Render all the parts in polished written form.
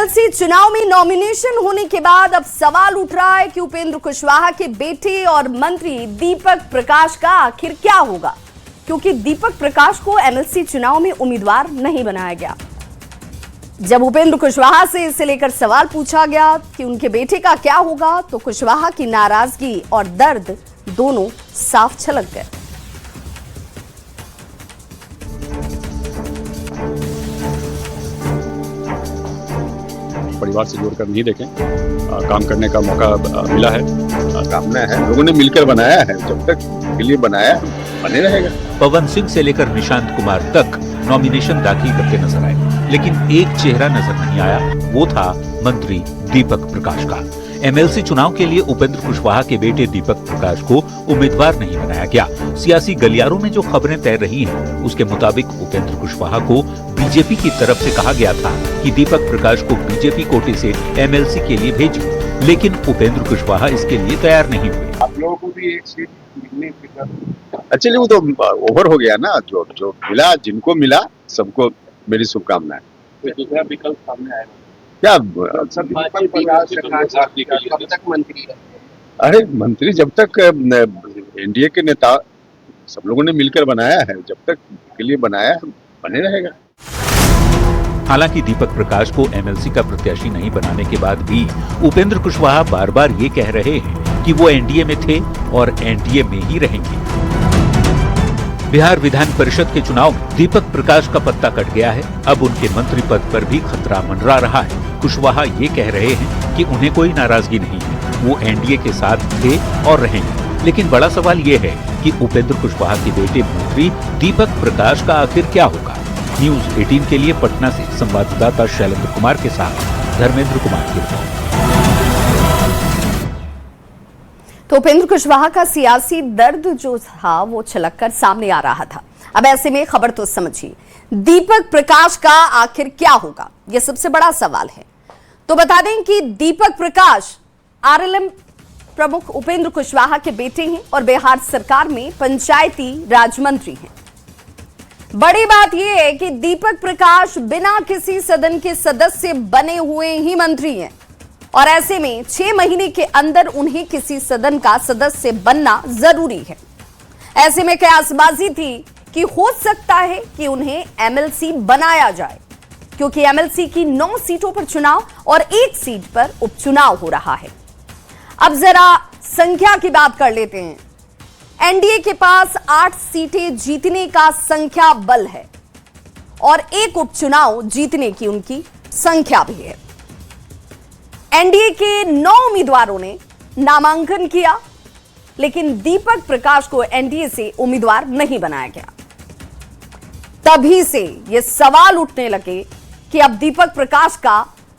MLC चुनाव में nomination होने के बाद अब सवाल उठ रहा है कि उपेंद्र कुशवाहा के बेटे और मंत्री दीपक प्रकाश का आखिर क्या होगा, क्योंकि दीपक प्रकाश को एमएलसी चुनाव में उम्मीदवार नहीं बनाया गया। जब उपेंद्र कुशवाहा से इसे लेकर सवाल पूछा गया कि उनके बेटे का क्या होगा, तो कुशवाहा की नाराजगी और दर्द दोनों साफ छलक गए। परिवार से जोड़कर नहीं देखें, काम करने का मौका मिला है, सामने है, लोगों ने मिलकर बनाया है, जब तक के लिए बनाया बने रहेगा। पवन सिंह से लेकर निशांत कुमार तक नॉमिनेशन दाखिल करते नजर आए, लेकिन एक चेहरा नजर नहीं आया, वो था मंत्री दीपक प्रकाश का। एमएलसी चुनाव के लिए उपेंद्र कुशवाहा के बेटे दीपक प्रकाश को उम्मीदवार नहीं बनाया गया। सियासी गलियारों में जो खबरें तैर रही हैं, उसके मुताबिक उपेंद्र कुशवाहा को बीजेपी की तरफ से कहा गया था कि दीपक प्रकाश को बीजेपी कोटे से एमएलसी के लिए भेजें, लेकिन उपेंद्र कुशवाहा इसके लिए तैयार नहीं हुए। आप लोगों को भी एक सीट मिलने एक्चुअली वो तो ओवर हो गया ना, जो मिला, जिनको मिला सबको मेरी शुभकामनाएं। दूसरा विकल्प सामने आया क्या कब तक मंत्री है? अरे मंत्री जब तक एनडीए के नेता सब लोगों ने मिलकर बनाया है, जब तक के लिए बनाया बने रहेगा। हालांकि दीपक प्रकाश को एमएलसी का प्रत्याशी नहीं बनाने के बाद भी उपेंद्र कुशवाहा बार बार ये कह रहे हैं कि वो एनडीए में थे और एनडीए में ही रहेंगे। बिहार विधान परिषद के चुनाव में दीपक प्रकाश का पत्ता कट गया है। अब उनके मंत्री पद पर भी खतरा मंडरा रहा है। कुशवाहा ये कह रहे हैं कि उन्हें कोई नाराजगी नहीं है, वो एनडीए के साथ थे और रहेंगे। लेकिन बड़ा सवाल ये है कि उपेंद्र कुशवाहा के बेटे मंत्री दीपक प्रकाश का आखिर क्या होगा। न्यूज 18 के लिए पटना से संवाददाता शैलेंद्र कुमार के साथ धर्मेंद्र कुमार की रिपोर्ट। तो उपेंद्र कुशवाहा का सियासी दर्द जो था वो छलक कर सामने आ रहा था। अब ऐसे में खबर तो समझिए, दीपक प्रकाश का आखिर क्या होगा, यह सबसे बड़ा सवाल है। तो बता दें कि दीपक प्रकाश आरएलएम प्रमुख उपेंद्र कुशवाहा के बेटे हैं और बिहार सरकार में पंचायती राज मंत्री हैं। बड़ी बात यह है कि दीपक प्रकाश बिना किसी सदन के सदस्य बने हुए ही मंत्री हैं और ऐसे में 6 महीने के अंदर उन्हें किसी सदन का सदस्य बनना जरूरी है। ऐसे में कयासबाजी थी कि हो सकता है कि उन्हें एमएलसी बनाया जाए, क्योंकि एमएलसी की 9 सीटों पर चुनाव और 1 सीट पर उपचुनाव हो रहा है। अब जरा संख्या की बात कर लेते हैं। एनडीए के पास 8 सीटें जीतने का संख्या बल है और 1 उपचुनाव जीतने की उनकी संख्या भी है। एनडीए के 9 उम्मीदवारों ने नामांकन किया, लेकिन दीपक प्रकाश को एनडीए से उम्मीदवार नहीं बनाया गया। तभी से ये सवाल उठने लगे कि अब दीपक प्रकाश का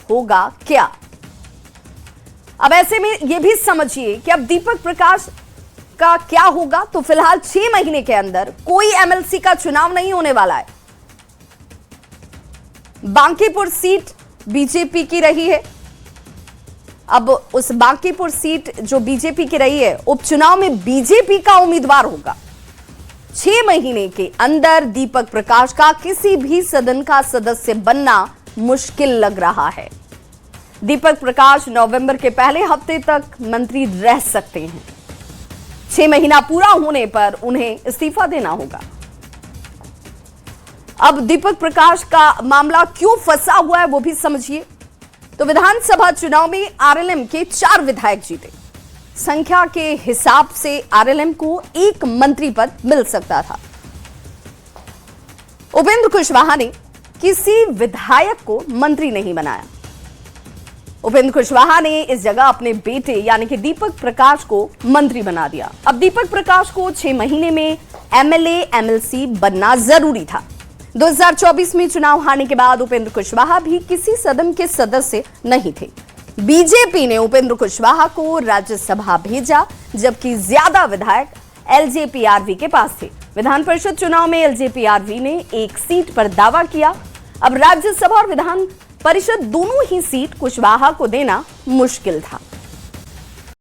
होगा क्या। अब ऐसे में यह भी समझिए कि अब दीपक प्रकाश का क्या होगा। तो फिलहाल 6 महीने के अंदर कोई एमएलसी का चुनाव नहीं होने वाला है। बांकीपुर सीट बीजेपी की रही है। अब उस बांकीपुर सीट जो बीजेपी की रही है, उपचुनाव में बीजेपी का उम्मीदवार होगा। 6 महीने के अंदर दीपक प्रकाश का किसी भी सदन का सदस्य बनना मुश्किल लग रहा है। दीपक प्रकाश नवंबर के पहले हफ्ते तक मंत्री रह सकते हैं। 6 महीना पूरा होने पर उन्हें इस्तीफा देना होगा। अब दीपक प्रकाश का मामला क्यों फंसा हुआ है वो भी समझिए। तो विधानसभा चुनाव में आरएलएम के 4 विधायक जीते। संख्या के हिसाब से आरएलएम को 1 मंत्री पद मिल सकता था। उपेंद्र कुशवाहा ने किसी विधायक को मंत्री नहीं बनाया। उपेंद्र कुशवाहा ने इस जगह अपने बेटे यानी कि दीपक प्रकाश को मंत्री बना दिया। अब दीपक प्रकाश को 6 महीने में एमएलए एमएलसी बनना जरूरी था। 2024 में चुनाव हारने के बाद उपेंद्र कुशवाहा भी किसी सदन के सदस्य नहीं थे। बीजेपी ने उपेंद्र कुशवाहा को राज्यसभा भेजा, जबकि ज्यादा विधायक एलजेपीआरवी के पास थे। विधान परिषद चुनाव में एलजेपीआरवी ने 1 सीट पर दावा किया। अब राज्यसभा और विधान परिषद दोनों ही सीट कुशवाहा को देना मुश्किल था।